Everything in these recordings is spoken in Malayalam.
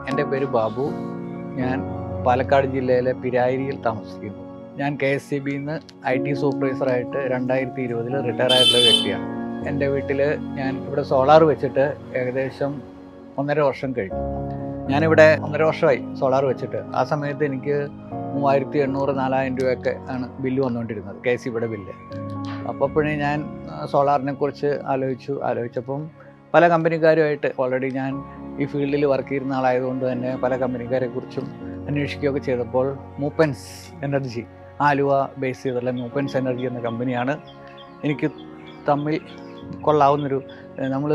എൻ്റെ പേര് ബാബു. ഞാൻ പാലക്കാട് ജില്ലയിലെ പിരായിരിയിൽ താമസിക്കുന്നു. ഞാൻ KSEBയിൽ നിന്ന് IT സൂപ്പർവൈസറായിട്ട് 2020 റിട്ടയർ ആയിട്ടുള്ള വ്യക്തിയാണ്. എൻ്റെ വീട്ടിൽ ഞാൻ ഇവിടെ സോളാർ വെച്ചിട്ട് ഏകദേശം 1.5 വർഷം കഴിഞ്ഞു. ഞാനിവിടെ 1.5 വർഷമായി സോളാർ വെച്ചിട്ട്. ആ സമയത്ത് എനിക്ക് 3800-4000 രൂപയൊക്കെ ആണ് ബില്ല് വന്നുകൊണ്ടിരുന്നത്, KSEBയുടെ ബില്ല്. അപ്പോഴേ ഞാൻ സോളാറിനെ കുറിച്ച് ആലോചിച്ചപ്പം പല കമ്പനിക്കാരുമായിട്ട് ഓൾറെഡി ഞാൻ ഈ ഫീൽഡിൽ വർക്ക് ചെയ്യുന്ന ആളായതുകൊണ്ട് തന്നെ പല കമ്പനിക്കാരെ കുറിച്ചും അന്വേഷിക്കുകയൊക്കെ ചെയ്തപ്പോൾ മൂപ്പൻസ് എനർജി, ആലുവ ബേസ് ചെയ്തുള്ള മൂപ്പൻസ് എനർജി എന്ന കമ്പനിയാണ് എനിക്ക് തമ്മിൽ കൊള്ളാവുന്നൊരു. നമ്മൾ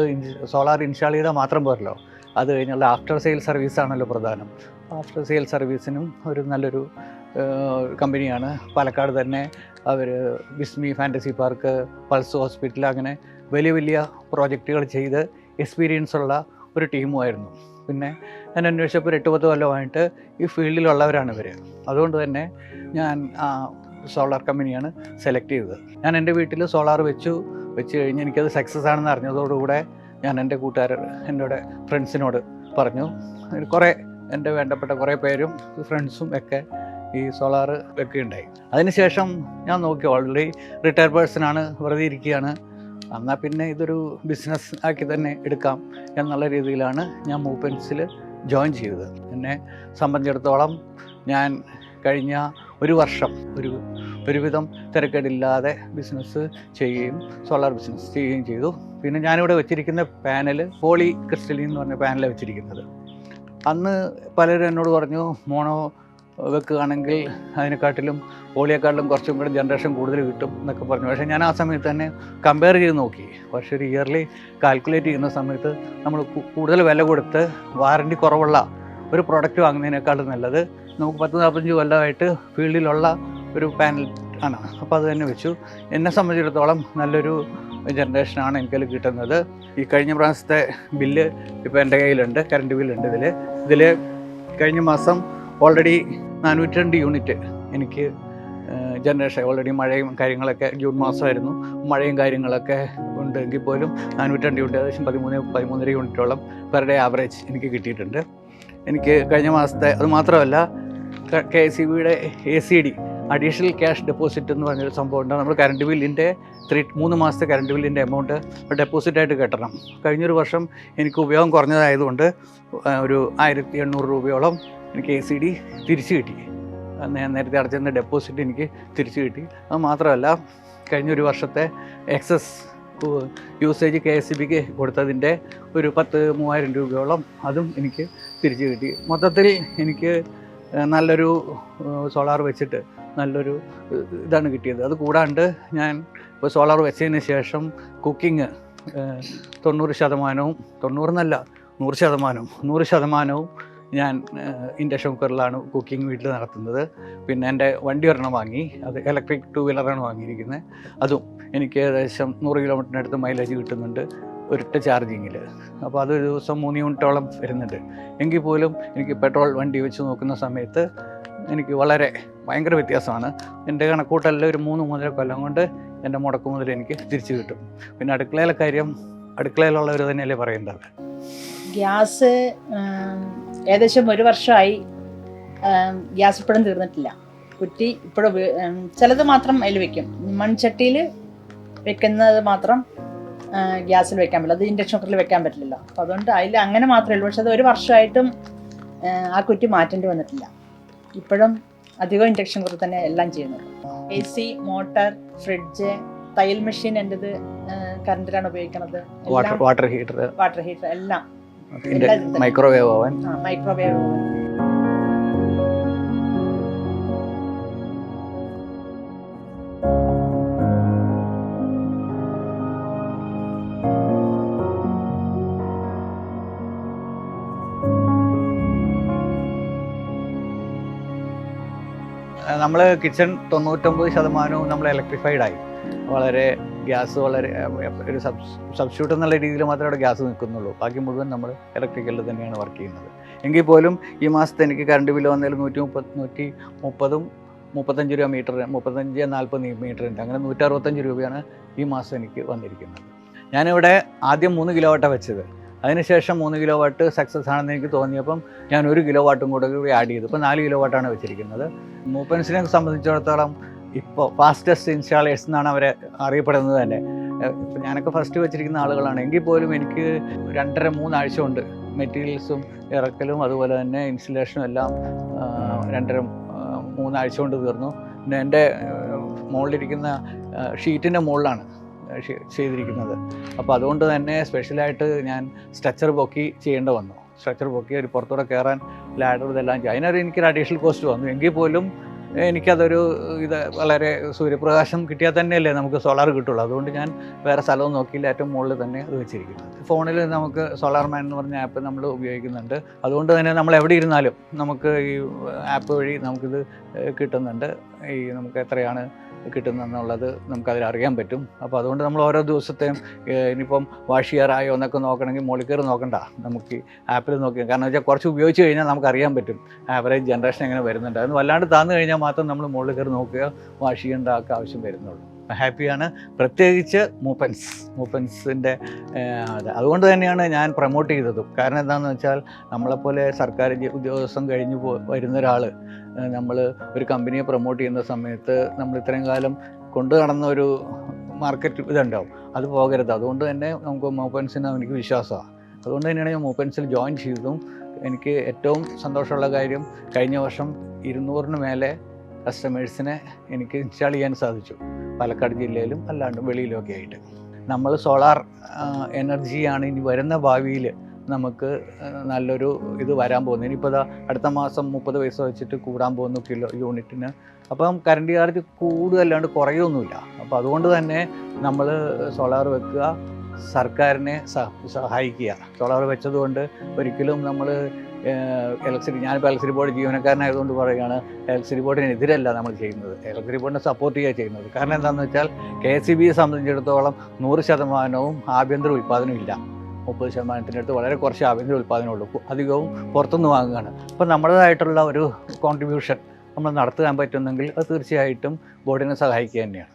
സോളാർ ഇൻസ്റ്റാൾ ചെയ്താൽ മാത്രം പോരല്ലോ, അത് കഴിഞ്ഞുള്ള ആഫ്റ്റർ സെയിൽ സർവീസാണല്ലോ പ്രധാനം. ആഫ്റ്റർ സെയിൽ സർവീസിനും ഒരു നല്ലൊരു കമ്പനിയാണ്. പാലക്കാട് തന്നെ അവർ ബിസ്മി ഫാൻറ്റസി പാർക്ക്, പൾസ് ഹോസ്പിറ്റൽ, അങ്ങനെ വലിയ വലിയ പ്രോജക്റ്റുകൾ ചെയ്ത് എക്സ്പീരിയൻസ് ഉള്ള ഒരു ടീമുമായിരുന്നു. പിന്നെ ഞാൻ അന്വേഷിച്ചപ്പോൾ 8-10 കൊല്ലമായിട്ട് ഈ ഫീൽഡിലുള്ളവരാണ് ഇവർ. അതുകൊണ്ട് തന്നെ ഞാൻ സോളാർ കമ്പനിയാണ് സെലക്ട് ചെയ്തത്. ഞാൻ എൻ്റെ വീട്ടിൽ സോളാർ വെച്ച് കഴിഞ്ഞ് എനിക്കത് സക്സസ് ആണെന്ന് അറിഞ്ഞതോടുകൂടെ ഞാൻ എൻ്റെ എൻ്റെ ഫ്രണ്ട്സിനോട് പറഞ്ഞു. കുറേ എൻ്റെ വേണ്ടപ്പെട്ട കുറേ പേരും ഫ്രണ്ട്സും ഒക്കെ ഈ സോളാർ വെക്കുകയുണ്ടായി. അതിനുശേഷം ഞാൻ നോക്കി, ഓൾറെഡി റിട്ടയർ പേഴ്സണാണ്, വെറുതെ ഇരിക്കുകയാണ്, എന്നാൽ പിന്നെ ഇതൊരു ബിസിനസ് ആക്കി തന്നെ എടുക്കാം എന്നുള്ള രീതിയിലാണ് ഞാൻ മൂപ്പൻസിൽ ജോയിൻ ചെയ്തത്. എന്നെ സംബന്ധിച്ചിടത്തോളം ഞാൻ കഴിഞ്ഞ 1 വർഷം ഒരുവിധം തിരക്കേടില്ലാതെ ബിസിനസ് ചെയ്യുകയും സോളാർ ബിസിനസ് ചെയ്യുകയും ചെയ്തു. പിന്നെ ഞാനിവിടെ വെച്ചിരിക്കുന്ന പാനൽ പോളി ക്രിസ്റ്റലിൻ എന്ന് പറഞ്ഞ പാനലാണ് വെച്ചിരിക്കുന്നത്. അന്ന് പലരും എന്നോട് പറഞ്ഞു, മോണോ വെക്കുകയാണെങ്കിൽ അതിനെക്കാട്ടിലും പോളിയെക്കാട്ടിലും കുറച്ചും കൂടെ ജനറേഷൻ കൂടുതൽ കിട്ടും എന്നൊക്കെ പറഞ്ഞു. പക്ഷേ ഞാൻ ആ സമയത്ത് തന്നെ കമ്പയർ ചെയ്ത് നോക്കി. പക്ഷേ ഒരു ഇയർലി കാൽക്കുലേറ്റ് ചെയ്യുന്ന സമയത്ത് നമ്മൾ കൂടുതൽ വില കൊടുത്ത് വാറൻറ്റി കുറവുള്ള ഒരു പ്രോഡക്റ്റ് വാങ്ങുന്നതിനേക്കാളും നല്ലത് നമുക്ക് 10-45 കൊല്ലമായിട്ട് ഫീൽഡിലുള്ള ഒരു പാനൽ ആണ്. അപ്പോൾ അത് തന്നെ വെച്ചു. എന്നെ സംബന്ധിച്ചിടത്തോളം നല്ലൊരു ജനറേഷനാണ് എനിക്കതിൽ കിട്ടുന്നത്. ഈ കഴിഞ്ഞ പ്രാവശ്യത്തെ ബില്ല് ഇപ്പോൾ എൻ്റെ കയ്യിലുണ്ട്, കറണ്ട് ബില്ലുണ്ട്. ഇതിൽ കഴിഞ്ഞ മാസം ഓൾറെഡി 402 യൂണിറ്റ് എനിക്ക് ജനറേഷൻ. ഓൾറെഡി മഴയും കാര്യങ്ങളൊക്കെ ജൂൺ മാസമായിരുന്നു, മഴയും കാര്യങ്ങളൊക്കെ ഉണ്ടെങ്കിൽ പോലും 402 യൂണിറ്റ്, ഏകദേശം 13-13.5 യൂണിറ്റോളം പെർ ഡേ ആവറേജ് എനിക്ക് കിട്ടിയിട്ടുണ്ട്. എനിക്ക് കഴിഞ്ഞ മാസത്തെ, അത് മാത്രമല്ല KSEBയുടെ ACD, അഡീഷണൽ ക്യാഷ് ഡെപ്പോസിറ്റ് എന്ന് പറഞ്ഞൊരു സംഭവം ഉണ്ട്. നമ്മൾ കറണ്ട് ബില്ലിൻ്റെ 3 മാസത്തെ കറണ്ട് ബില്ലിൻ്റെ എമൗണ്ട് ഡെപ്പോസിറ്റായിട്ട് കെട്ടണം. കഴിഞ്ഞൊരു വർഷം എനിക്ക് ഉപയോഗം കുറഞ്ഞതായതുകൊണ്ട് ഒരു 1800 രൂപയോളം എനിക്ക് ACD തിരിച്ചു കിട്ടി. ഞാൻ നേരത്തെ അടച്ചിരുന്ന ഡെപ്പോസിറ്റ് എനിക്ക് തിരിച്ചു കിട്ടി. അത് മാത്രമല്ല കഴിഞ്ഞൊരു വർഷത്തെ എക്സസ് യൂസേജ് KSEBക്ക് കൊടുത്തതിൻ്റെ ഒരു 10,000-3000 രൂപയോളം അതും എനിക്ക് തിരിച്ചു കിട്ടി. മൊത്തത്തിൽ എനിക്ക് നല്ലൊരു സോളാർ വെച്ചിട്ട് നല്ലൊരു ഇതാണ് കിട്ടിയത്. അത് കൂടാണ്ട് ഞാൻ ഇപ്പോൾ സോളാർ വെച്ചതിന് ശേഷം കുക്കിംഗ് 90%, 100% ഞാൻ ഇൻഡക്ഷൻ കുക്കറിലാണ് കുക്കിംഗ് വീട്ടിൽ നടത്തുന്നത്. പിന്നെ എൻ്റെ വണ്ടി ഒരെണ്ണം വാങ്ങി, അത് ഇലക്ട്രിക് 2 വീലറാണ് വാങ്ങിയിരിക്കുന്നത്. അതും എനിക്ക് ഏകദേശം 100 കിലോമീറ്ററിനടുത്ത് മൈലേജ് കിട്ടുന്നുണ്ട് ഒരൊറ്റ ചാർജിങ്ങിൽ. അപ്പോൾ അതൊരു ദിവസം 3 യൂണിറ്റോളം വരുന്നുണ്ട്. എങ്കിൽ പോലും എനിക്ക് പെട്രോൾ വണ്ടി വെച്ച് നോക്കുന്ന സമയത്ത് എനിക്ക് ഭയങ്കര വ്യത്യാസമാണ്. എൻ്റെ കണക്കൂട്ടലിൽ ഒരു 3-3.5 കൊല്ലം കൊണ്ട് എൻ്റെ മുടക്ക് മുതൽ എനിക്ക് തിരിച്ചു കിട്ടും. പിന്നെ അടുക്കളയിലെ കാര്യം അടുക്കളയിലുള്ളവർ തന്നെയല്ലേ പറയേണ്ടത്. ഗ്യാസ് ഏകദേശം 1 വർഷമായി. ഗ്യാസ് ഇപ്പോഴും തീർന്നിട്ടില്ല. കുറ്റി ഇപ്പോഴും ചിലത് മാത്രം അതിൽ വെക്കും. മൺചട്ടിയിൽ വെക്കുന്നത് മാത്രം ഗ്യാസിൽ വെക്കാൻ പറ്റില്ല, അത് ഇൻഡക്ഷൻ കുക്കറിൽ വെക്കാൻ പറ്റില്ലല്ലോ. അപ്പോൾ അതുകൊണ്ട് അതിൽ അങ്ങനെ മാത്രമേ ഉള്ളൂ. പക്ഷെ അത് 1 വർഷമായിട്ടും ആ കുറ്റി മാറ്റേണ്ടി വന്നിട്ടില്ല. ഇപ്പോഴും അധികം ഇൻഡക്ഷൻ കുക്കറിൽ തന്നെ എല്ലാം ചെയ്യുന്നത്. AC, മോട്ടർ, ഫ്രിഡ്ജ്, തയ്യൽ മെഷീൻ എൻ്റെത് കറണ്ടിലാണ് ഉപയോഗിക്കുന്നത്. വാട്ടർ ഹീറ്റർ എല്ലാം, മൈക്രോവേവ് ഓവൻ. നമ്മൾ കിച്ചൺ 99% നമ്മൾ ഇലക്ട്രിഫൈഡായി. ഗ്യാസ് ഒരു സബ്സ്റ്റിറ്റ്യൂട്ട് എന്നുള്ള രീതിയിൽ മാത്രമേ അവിടെ ഗ്യാസ് നിൽക്കുന്നുള്ളൂ. ബാക്കി മുഴുവൻ നമ്മൾ ഇലക്ട്രിക്കലിൽ തന്നെയാണ് വർക്ക് ചെയ്യുന്നത്. എങ്കിൽ പോലും ഈ മാസത്തെ എനിക്ക് കറണ്ട് ബില്ല് വന്നതിൽ 135 രൂപ മീറ്റർ, 35-40 മീറ്ററിൻ്റെ, അങ്ങനെ 165 രൂപയാണ് ഈ മാസം എനിക്ക് വന്നിരിക്കുന്നത്. ഞാനിവിടെ ആദ്യം 3 കിലോ വാട്ടാണ് വെച്ചത്. അതിനുശേഷം 3 കിലോ വാട്ട് സക്സസ് ആണെന്ന് എനിക്ക് തോന്നിയപ്പം ഞാൻ 1 കിലോ വാട്ടും കൂടെ ആഡ് ചെയ്തു. ഇപ്പോൾ 4 കിലോ വാട്ടാണ് വെച്ചിരിക്കുന്നത്. മൂപ്പൻസിനെ സംബന്ധിച്ചിടത്തോളം ഇപ്പോൾ ഫാസ്റ്റസ്റ്റ് ഇൻസ്റ്റാളേഴ്സ് എന്നാണ് അവരെ അറിയപ്പെടുന്നത് തന്നെ. ഇപ്പം ഞാനൊക്കെ ഫസ്റ്റ് വെച്ചിരിക്കുന്ന ആളുകളാണ്. എങ്കിൽ പോലും എനിക്ക് 2.5-3 ആഴ്ച കൊണ്ട് മെറ്റീരിയൽസും ഇറക്കലും അതുപോലെ തന്നെ ഇൻസ്റ്റലേഷനും എല്ലാം 2.5-3 ആഴ്ച കൊണ്ട് തീർന്നു. പിന്നെ എൻ്റെ മുകളിലിരിക്കുന്ന ഷീറ്റിൻ്റെ മുകളിലാണ് ചെയ്തിരിക്കുന്നത്. അപ്പോൾ അതുകൊണ്ട് തന്നെ സ്പെഷ്യലായിട്ട് ഞാൻ സ്ട്രക്ചർ പൊക്കി ചെയ്യേണ്ടി വന്നു. സ്ട്രക്ചർ പൊക്കി ഒരു പുറത്തൂടെ കയറാൻ ലാഡർ ഇതെല്ലാം ചെയ്യും. അതിനൊരു എനിക്കൊരു അഡീഷണൽ കോസ്റ്റ് വന്നു. എങ്കിൽ പോലും എനിക്കതൊരു വളരെ സൂര്യപ്രകാശം കിട്ടിയാൽ തന്നെയല്ലേ നമുക്ക് സോളാർ കിട്ടുള്ളൂ. അതുകൊണ്ട് ഞാൻ വേറെ സ്ഥലവും നോക്കിയില്ല, ഏറ്റവും മുകളിൽ തന്നെ അത് വെച്ചിരിക്കുന്നത്. ഫോണിൽ നമുക്ക് സോളാർ മാൻ എന്ന് പറഞ്ഞ ആപ്പ് നമ്മൾ ഉപയോഗിക്കുന്നുണ്ട്. അതുകൊണ്ട് തന്നെ നമ്മൾ എവിടെ ഇരുന്നാലും നമുക്ക് ഈ ആപ്പ് വഴി നമുക്കിത് കിട്ടുന്നുണ്ട്. നമുക്ക് എത്രയാണ് കിട്ടുന്നതെന്നുള്ളത് നമുക്കതിൽ അറിയാൻ പറ്റും. അപ്പോൾ അതുകൊണ്ട് നമ്മൾ ഓരോ ദിവസത്തെയും ഇനിയിപ്പം വാഷ് ചെയ്യാറായോ എന്നൊക്കെ നോക്കണമെങ്കിൽ മുകളിൽ കയറി നോക്കണ്ട, നമുക്ക് ഈ ആപ്പിൽ നോക്കി. കാരണം വെച്ചാൽ കുറച്ച് ഉപയോഗിച്ച് കഴിഞ്ഞാൽ നമുക്ക് അറിയാൻ പറ്റും ആവറേജ് ജനറേഷൻ എങ്ങനെ വരുന്നുണ്ട്. അത് വല്ലാണ്ട് താന്നു കഴിഞ്ഞാൽ മാത്രം നമ്മൾ മുകളിൽ കയറി നോക്കുക, വാഷ് ചെയ്യേണ്ട ആവശ്യം വരുന്നുള്ളൂ. ഹാപ്പിയാണ്, പ്രത്യേകിച്ച് മൂപ്പൻസിൻ്റെ അതുകൊണ്ട് തന്നെയാണ് ഞാൻ പ്രൊമോട്ട് ചെയ്തതും. കാരണം എന്താണെന്ന് വെച്ചാൽ നമ്മളെപ്പോലെ സർക്കാർ ഉദ്യോഗസ്ഥൻ കഴിഞ്ഞ് വരുന്ന ഒരാൾ നമ്മൾ ഒരു കമ്പനിയെ പ്രൊമോട്ട് ചെയ്യുന്ന സമയത്ത് നമ്മൾ ഇത്രയും കാലം കൊണ്ടു നടന്ന ഒരു മാർക്കറ്റ് ഇതുണ്ടാവും, അത് പോകരുത്. അതുകൊണ്ട് തന്നെ നമുക്ക് മൂപ്പൻസിന് എനിക്ക് വിശ്വാസമാണ്. അതുകൊണ്ട് തന്നെയാണ് ഞാൻ മൂപ്പൻസിൽ ജോയിൻ ചെയ്തതും. എനിക്ക് ഏറ്റവും സന്തോഷമുള്ള കാര്യം കഴിഞ്ഞ വർഷം 200-ന് മേലെ കസ്റ്റമേഴ്സിനെ എനിക്ക് ഇൻസ്റ്റാൾ ചെയ്യാൻ സാധിച്ചു, പാലക്കാട് ജില്ലയിലും അല്ലാണ്ട് വെളിയിലുമൊക്കെ ആയിട്ട്. നമ്മൾ സോളാർ എനർജിയാണ് ഇനി വരുന്ന ഭാവിയിൽ നമുക്ക് നല്ലൊരു ഇത് വരാൻ പോകുന്നത്. ഇനിയിപ്പോൾ അടുത്ത മാസം 30 പൈസ വെച്ചിട്ട് കൂടാൻ പോകുന്നു കിലോ യൂണിറ്റിന്. അപ്പം കറണ്ട് ചാർജ് കൂടുതലല്ലാണ്ട് കുറയൊന്നുമില്ല. അപ്പോൾ അതുകൊണ്ട് തന്നെ നമ്മൾ സോളാർ വെക്കുക, സർക്കാരിനെ സഹായിക്കുക. സോളാർ വെച്ചതുകൊണ്ട് ഒരിക്കലും നമ്മൾ ഞാനിപ്പോൾ ഇലക്ട്രിസിറ്റി ബോർഡ് ജീവനക്കാരനായതുകൊണ്ട് പറയുകയാണ്, ഇലക്ട്രിസിറ്റി ബോർഡിനെതിരല്ല നമ്മൾ ചെയ്യുന്നത്, ഇലക്ട്രിസിറ്റി ബോർഡിനെ സപ്പോർട്ട് ചെയ്യുക ചെയ്യുന്നത്. കാരണം എന്താണെന്ന് വെച്ചാൽ KSEBയെ സംബന്ധിച്ചിടത്തോളം 100% ആഭ്യന്തര ഉൽപ്പാദനം ഇല്ല. 30%-ത്തിനടുത്ത് വളരെ കുറച്ച് ആഭ്യന്തര ഉൽപ്പാദനമുള്ളൂ, അധികവും പുറത്തുനിന്ന് വാങ്ങുകയാണ്. അപ്പോൾ നമ്മുടേതായിട്ടുള്ള ഒരു കോൺട്രിബ്യൂഷൻ നമ്മൾ നടത്താൻ പറ്റുന്നെങ്കിൽ അത് തീർച്ചയായിട്ടും ബോർഡിനെ സഹായിക്കുക തന്നെയാണ്.